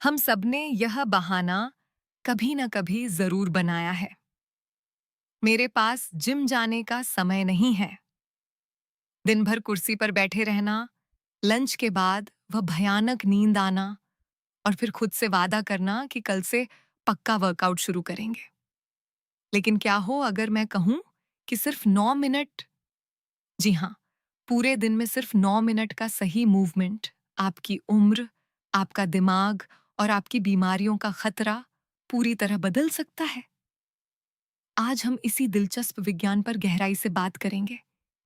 हम सबने यह बहाना कभी न कभी जरूर बनाया है। मेरे पास जिम जाने का समय नहीं है। दिन भर कुर्सी पर बैठे रहना, लंच के बाद वह भयानक नींद आना और फिर खुद से वादा करना कि कल से पक्का वर्कआउट शुरू करेंगे। लेकिन क्या हो अगर मैं कहूं कि सिर्फ 9 मिनट, जी हाँ, पूरे दिन में सिर्फ 9 मिनट का सही मूवमेंट आपकी उम्र, आपका दिमाग और आपकी बीमारियों का खतरा पूरी तरह बदल सकता है। आज हम इसी दिलचस्प विज्ञान पर गहराई से बात करेंगे।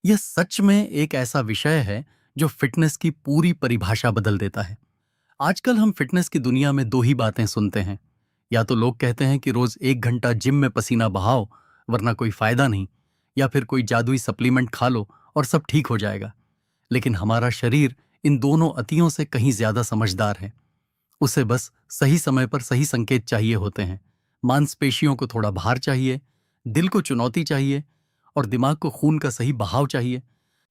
यह सच में एक ऐसा विषय है जो फिटनेस की पूरी परिभाषा बदल देता है। आजकल हम फिटनेस की दुनिया में दो ही बातें सुनते हैं। या तो लोग कहते हैं कि रोज 1 घंटा जिम में पसीना बहाओ वरना कोई फायदा नहीं, या फिर कोई जादुई सप्लीमेंट खा लो और सब ठीक हो जाएगा। लेकिन हमारा शरीर इन दोनों अतियों से कहीं ज्यादा समझदार है। उसे बस सही समय पर सही संकेत चाहिए होते हैं। मांसपेशियों को थोड़ा भार चाहिए, दिल को चुनौती चाहिए और दिमाग को खून का सही बहाव चाहिए।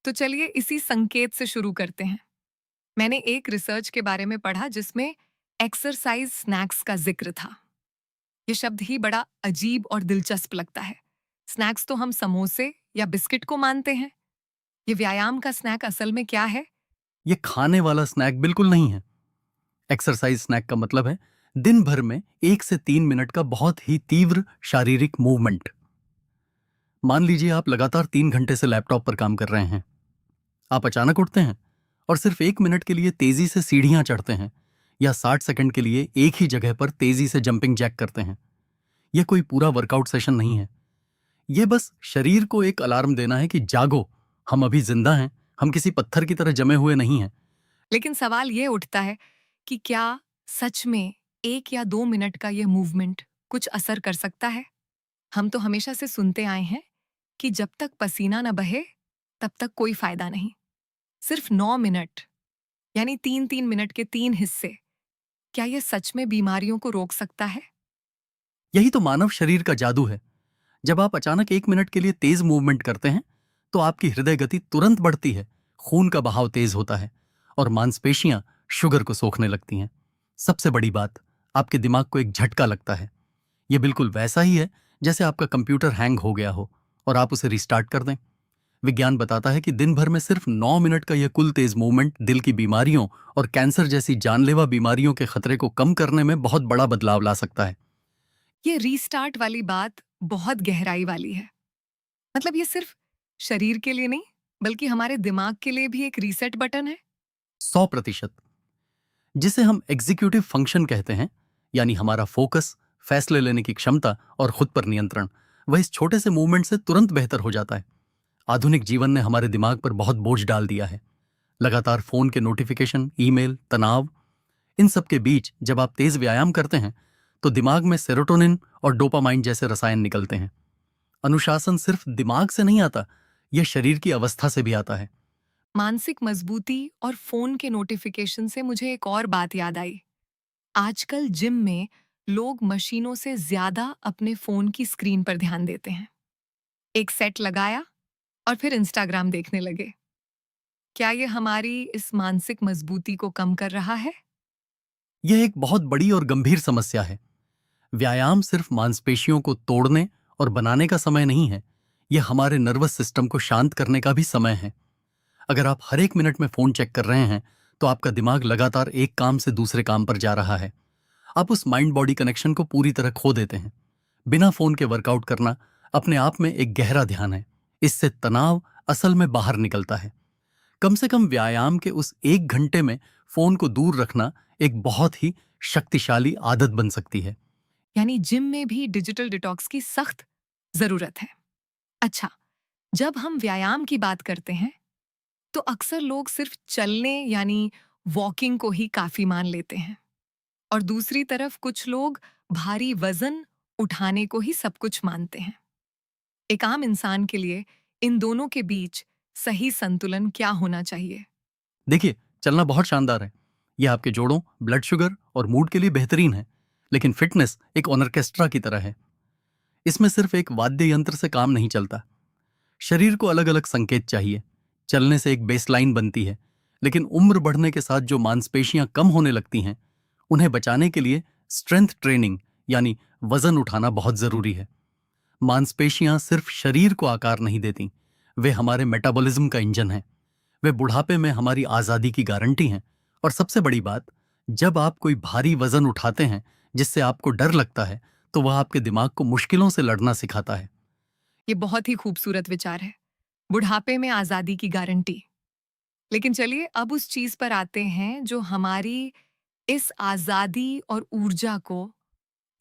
तो चलिए इसी संकेत से शुरू करते हैं। मैंने एक रिसर्च के बारे में पढ़ा जिसमें एक्सरसाइज स्नैक्स का जिक्र था। ये शब्द ही बड़ा अजीब और दिलचस्प लगता है। स्नैक्स तो हम समोसे या बिस्किट को मानते हैं। ये व्यायाम का स्नैक असल में क्या है? ये खाने वाला स्नैक बिल्कुल नहीं है। एक्सरसाइज स्नैक का मतलब है दिन भर में 1 से 3 मिनट का बहुत ही तीव्र शारीरिक मूवमेंट। मान लीजिए आप लगातार 3 घंटे से लैपटॉप पर काम कर रहे हैं। आप अचानक उठते हैं और सिर्फ 1 मिनट के लिए तेजी से सीढ़ियां चढ़ते हैं, या 60 सेकंड के लिए एक ही जगह पर तेजी से जंपिंग जैक करते हैं। यह कोई पूरा वर्कआउट सेशन नहीं है। यह बस शरीर को एक अलार्म देना है कि जागो, हम अभी जिंदा हैं, हम किसी पत्थर की तरह जमे हुए नहीं हैं। लेकिन सवाल ये उठता है कि क्या सच में 1 या 2 मिनट का यह मूवमेंट कुछ असर कर सकता है? हम तो हमेशा से सुनते आए हैं कि जब तक पसीना न बहे तब तक कोई फायदा नहीं। सिर्फ 9 मिनट, यानी 3-3 मिनट के 3 हिस्से, क्या यह सच में बीमारियों को रोक सकता है? यही तो मानव शरीर का जादू है। जब आप अचानक 1 मिनट के लिए तेज मूवमेंट करते हैं तो आपकी हृदय गति तुरंत बढ़ती है, खून का बहाव तेज होता है और मांसपेशियां शुगर को सोखने लगती हैं। सबसे बड़ी बात, आपके दिमाग को एक झटका लगता है। यह बिल्कुल वैसा ही है जैसे आपका कंप्यूटर हैंग हो गया हो और आप उसे रिस्टार्ट कर दें। विज्ञान बताता है कि दिन भर में सिर्फ 9 मिनट का यह कुल तेज मूवमेंट दिल की बीमारियों और कैंसर जैसी जानलेवा बीमारियों के खतरे को कम करने में बहुत बड़ा बदलाव ला सकता है। ये रीस्टार्ट वाली बात बहुत गहराई वाली है। मतलब ये सिर्फ शरीर के लिए नहीं, बल्कि हमारे दिमाग के लिए भी एक रीसेट बटन है। 100%। जिसे हम एग्जीक्यूटिव फंक्शन कहते हैं, यानी हमारा फोकस, फैसले लेने की क्षमता और खुद पर नियंत्रण, वह इस छोटे से मूवमेंट से तुरंत बेहतर हो जाता है। आधुनिक जीवन ने हमारे दिमाग पर बहुत बोझ डाल दिया है। लगातार फोन के नोटिफिकेशन, ईमेल, तनाव, इन सब के बीच जब आप तेज व्यायाम करते हैं तो दिमाग में सेरोटोनिन और डोपामाइन जैसे रसायन निकलते हैं। अनुशासन सिर्फ दिमाग से नहीं आता, यह शरीर की अवस्था से भी आता है। मानसिक मजबूती और फोन के नोटिफिकेशन से मुझे एक और बात याद आई। आजकल जिम में लोग मशीनों से ज्यादा अपने फोन की स्क्रीन पर ध्यान देते हैं। एक सेट लगाया और फिर इंस्टाग्राम देखने लगे। क्या ये हमारी इस मानसिक मजबूती को कम कर रहा है? यह एक बहुत बड़ी और गंभीर समस्या है। व्यायाम सिर्फ मांसपेशियों को तोड़ने और बनाने का समय नहीं है, यह हमारे नर्वस सिस्टम को शांत करने का भी समय है। अगर आप हर 1 मिनट में फोन चेक कर रहे हैं तो आपका दिमाग लगातार एक काम से दूसरे काम पर जा रहा है। आप उस माइंड बॉडी कनेक्शन को पूरी तरह खो देते हैं। बिना फोन के वर्कआउट करना अपने आप में एक गहरा ध्यान है। इससे तनाव असल में बाहर निकलता है। कम से कम व्यायाम के उस 1 घंटे में फोन को दूर रखना एक बहुत ही शक्तिशाली आदत बन सकती है। यानी जिम में भी डिजिटल डिटॉक्स की सख्त जरूरत है। अच्छा, जब हम व्यायाम की बात करते हैं तो अक्सर लोग सिर्फ चलने यानी वॉकिंग को ही काफी मान लेते हैं, और दूसरी तरफ कुछ लोग भारी वजन उठाने को ही सब कुछ मानते हैं। एक आम इंसान के लिए इन दोनों के बीच सही संतुलन क्या होना चाहिए? देखिए, चलना बहुत शानदार है। यह आपके जोड़ों, ब्लड शुगर और मूड के लिए बेहतरीन है। लेकिन फिटनेस एक ऑर्केस्ट्रा की तरह है। इसमें सिर्फ एक वाद्य यंत्र से काम नहीं चलता। शरीर को अलग अलग संकेत चाहिए। चलने से एक बेसलाइन बनती है, लेकिन उम्र बढ़ने के साथ जो मांसपेशियां कम होने लगती हैं उन्हें बचाने के लिए स्ट्रेंथ ट्रेनिंग यानी वजन उठाना बहुत जरूरी है। मांसपेशियां सिर्फ शरीर को आकार नहीं देती, वे हमारे मेटाबॉलिज्म का इंजन हैं। वे बुढ़ापे में हमारी आजादी की गारंटी हैं। और सबसे बड़ी बात, जब आप कोई भारी वजन उठाते हैं जिससे आपको डर लगता है, तो वह आपके दिमाग को मुश्किलों से लड़ना सिखाता है। ये बहुत ही खूबसूरत विचार है, बुढ़ापे में आजादी की गारंटी। लेकिन चलिए अब उस चीज पर आते हैं जो हमारी इस आजादी और ऊर्जा को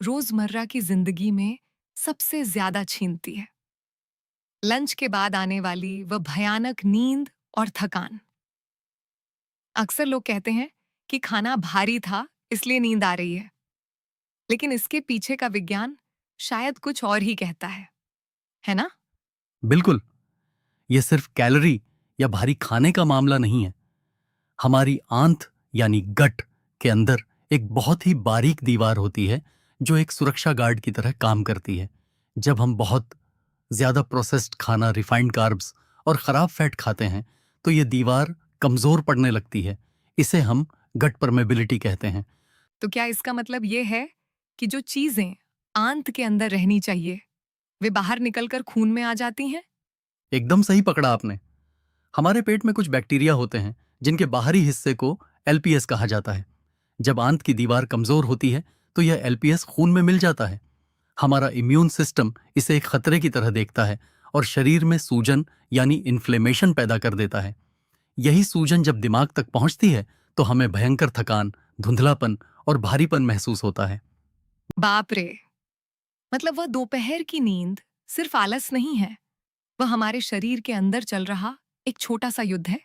रोजमर्रा की जिंदगी में सबसे ज्यादा छीनती है। लंच के बाद आने वाली वह भयानक नींद और थकान। अक्सर लोग कहते हैं कि खाना भारी था इसलिए नींद आ रही है, लेकिन इसके पीछे का विज्ञान शायद कुछ और ही कहता है ना? बिल्कुल, यह सिर्फ कैलोरी या भारी खाने का मामला नहीं है। हमारी आंत यानी गट के अंदर एक बहुत ही बारीक दीवार होती है जो एक सुरक्षा गार्ड की तरह काम करती है। जब हम बहुत ज्यादा प्रोसेस्ड खाना, रिफाइंड कार्ब्स और खराब फैट खाते हैं तो यह दीवार कमजोर पड़ने लगती है। इसे हम गट परमेबिलिटी कहते हैं। तो क्या इसका मतलब ये है कि जो चीजें आंत के अंदर रहनी चाहिए वे बाहर निकलकर खून में आ जाती हैं? एकदम सही पकड़ा आपने। हमारे पेट में कुछ बैक्टीरिया होते हैं जिनके बाहरी हिस्से को एलपीएस कहा जाता है। जब आंत की दीवार कमजोर होती है तो यह एलपीएस खून में मिल जाता है। हमारा इम्यून सिस्टम इसे एक खतरे की तरह देखता है और शरीर में सूजन यानी इन्फ्लेमेशन पैदा कर देता है। यही सूजन जब दिमाग तक पहुंचती है तो हमें भयंकर थकान, धुंधलापन और भारीपन महसूस होता है। बाप रे! मतलब वह दोपहर की नींद सिर्फ आलस नहीं है, वह हमारे शरीर के अंदर चल रहा एक छोटा सा युद्ध है।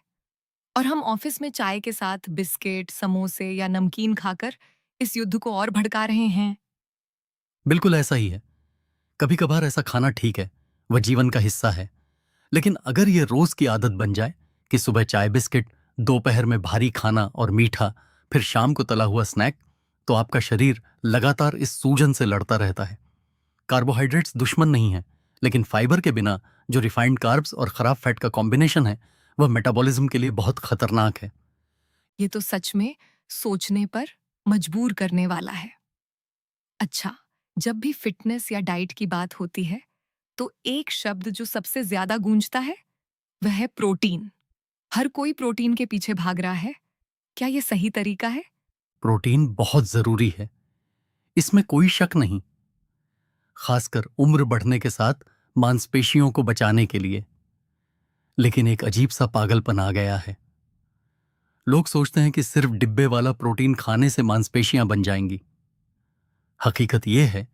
और हम ऑफिस में चाय के साथ बिस्किट, समोसे या नमकीन खाकर इस युद्ध को और भड़का रहे हैं। बिल्कुल ऐसा ही है। कभी कभार ऐसा खाना ठीक है, वह जीवन का हिस्सा है। लेकिन अगर यह रोज की आदत बन जाए कि सुबह चाय बिस्किट, दोपहर में भारी खाना और मीठा, फिर शाम को तला हुआ स्नैक, तो आपका शरीर लगातार इस सूजन से लड़ता रहता है। कार्बोहाइड्रेट्स दुश्मन नहीं है, लेकिन फाइबर के बिना जो रिफाइंड कार्ब्स और खराब फैट का कॉम्बिनेशन है वह मेटाबॉलिज्म के लिए बहुत खतरनाक है। ये तो सच में सोचने पर मजबूर करने वाला है। अच्छा, जब भी फिटनेस या डाइट की बात होती है तो एक शब्द जो सबसे ज्यादा गूंजता है वह है प्रोटीन। हर कोई प्रोटीन के पीछे भाग रहा है। क्या ये सही तरीका है? प्रोटीन बहुत जरूरी है, इसमें कोई शक नहीं, खासकर उम्र बढ़ने के साथ मांसपेशियों को बचाने के लिए। लेकिन एक अजीब सा पागलपन आ गया है। लोग सोचते हैं कि सिर्फ डिब्बे वाला प्रोटीन खाने से मांसपेशियां बन जाएंगी। हकीकत यह है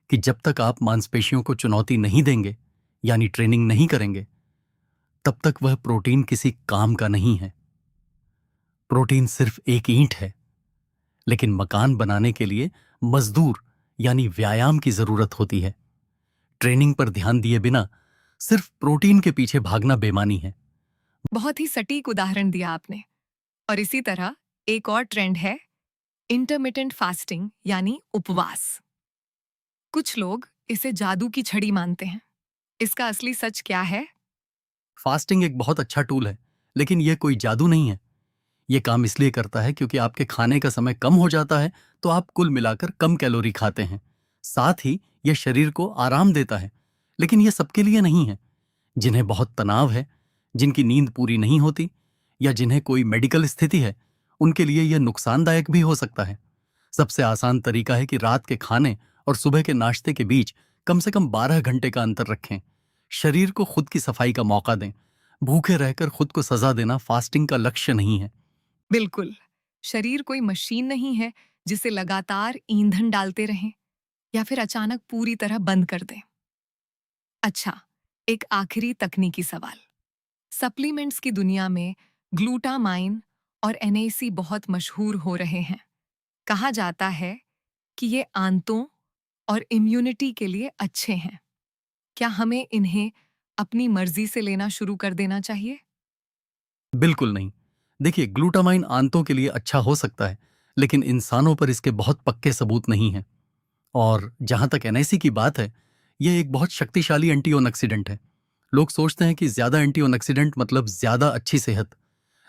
कि जब तक आप मांसपेशियों को चुनौती नहीं देंगे यानी ट्रेनिंग नहीं करेंगे, तब तक वह प्रोटीन किसी काम का नहीं है। प्रोटीन सिर्फ एक ईंट है, लेकिन मकान बनाने के लिए मजदूर यानी व्यायाम की जरूरत होती है। ट्रेनिंग पर ध्यान दिए बिना सिर्फ प्रोटीन के पीछे भागना बेमानी है। बहुत ही सटीक उदाहरण दिया आपने। और इसी तरह एक और ट्रेंड है इंटरमिटेंट फास्टिंग यानी उपवास। कुछ लोग इसे जादू की छड़ी मानते हैं। इसका असली सच क्या है? फास्टिंग एक बहुत अच्छा टूल है, लेकिन यह कोई जादू नहीं है। यह काम इसलिए करता है क्योंकि आपके खाने का समय कम हो जाता है तो आप कुल मिलाकर कम कैलोरी खाते हैं। साथ ही यह शरीर को आराम देता है। लेकिन यह सबके लिए नहीं है। जिन्हें बहुत तनाव है, जिनकी नींद पूरी नहीं होती या जिन्हें कोई मेडिकल स्थिति है, उनके लिए यह नुकसानदायक भी हो सकता है। सबसे आसान तरीका है कि रात के खाने और सुबह के नाश्ते के बीच कम से कम 12 घंटे का अंतर रखें। शरीर को खुद की सफाई का मौका दें। भूखे रहकर खुद को सजा देना फास्टिंग का लक्ष्य नहीं है। बिल्कुल, शरीर कोई मशीन नहीं है जिसे लगातार ईंधन डालते रहें या फिर अचानक पूरी तरह बंद कर दें। अच्छा, एक आखिरी तकनीकी सवाल। सप्लीमेंट्स की दुनिया में ग्लूटामाइन और एनएसी बहुत मशहूर हो रहे हैं। कहा जाता है कि ये आंतों और इम्यूनिटी के लिए अच्छे हैं। क्या हमें इन्हें अपनी मर्जी से लेना शुरू कर देना चाहिए? बिल्कुल नहीं। देखिए, ग्लूटामाइन आंतों के लिए अच्छा हो सकता है, लेकिन इंसानों पर इसके बहुत पक्के सबूत नहीं हैं। और जहां तक एनएसी की बात है, यह एक बहुत शक्तिशाली एंटीऑक्सीडेंट है। लोग सोचते हैं कि ज्यादा एंटीऑक्सीडेंट मतलब ज्यादा अच्छी सेहत,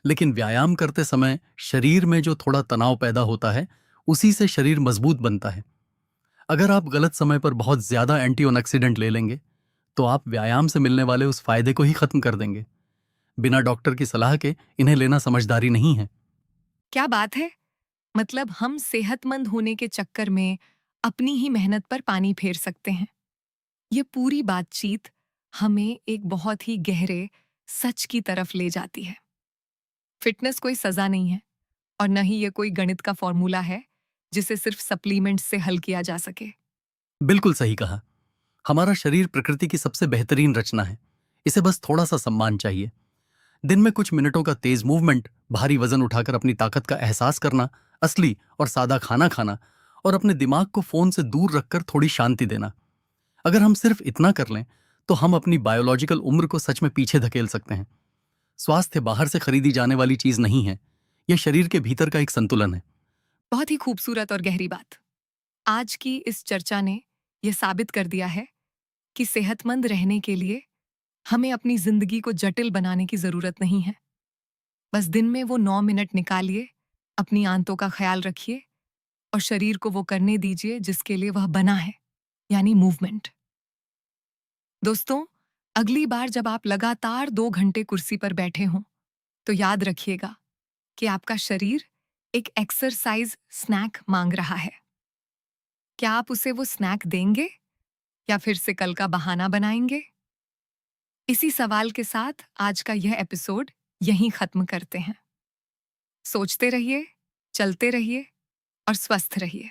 लेकिन व्यायाम करते समय शरीर में जो थोड़ा तनाव पैदा होता है उसी से शरीर मजबूत बनता है। अगर आप गलत समय पर बहुत ज्यादा एंटीऑक्सीडेंट ले लेंगे तो आप व्यायाम से मिलने वाले उस फायदे को ही खत्म कर देंगे। बिना डॉक्टर की सलाह के इन्हें लेना समझदारी नहीं है। क्या बात है! मतलब हम सेहतमंद होने के चक्कर में अपनी ही मेहनत पर पानी फेर सकते हैं। ये पूरी बातचीत हमें एक बहुत ही गहरे सच की तरफ ले जाती है। फिटनेस कोई सजा नहीं है और न ही ये कोई गणित का फॉर्मूला है जिसे सिर्फ सप्लीमेंट्स से हल किया जा सके। बिल्कुल सही कहा। हमारा शरीर प्रकृति की सबसे बेहतरीन रचना है। इसे बस थोड़ा सा सम्मान चाहिए। दिन में कुछ मिनटों का तेज मूवमेंट, भारी वजन उठाकर अपनी ताकत का एहसास करना, असली और सादा खाना खाना और अपने दिमाग को फोन से दूर रखकर थोड़ी शांति देना। अगर हम सिर्फ इतना कर लें तो हम अपनी बायोलॉजिकल उम्र को सच में पीछे धकेल सकते हैं। स्वास्थ्य बाहर से खरीदी जाने वाली चीज नहीं है, यह शरीर के भीतर का एक संतुलन है। बहुत ही खूबसूरत और गहरी बात। आज की इस चर्चा ने यह साबित कर दिया है कि सेहतमंद रहने के लिए हमें अपनी जिंदगी को जटिल बनाने की जरूरत नहीं है। बस दिन में वो 9 मिनट निकालिए, अपनी आंतों का ख्याल रखिए और शरीर को वो करने दीजिए जिसके लिए वह बना है, यानी मूवमेंट। दोस्तों, अगली बार जब आप लगातार 2 घंटे कुर्सी पर बैठे हों, तो याद रखिएगा कि आपका शरीर एक एक्सरसाइज स्नैक मांग रहा है। क्या आप उसे वो स्नैक देंगे या फिर से कल का बहाना बनाएंगे? इसी सवाल के साथ आज का यह एपिसोड यहीं खत्म करते हैं। सोचते रहिए, चलते रहिए और स्वस्थ रहिए।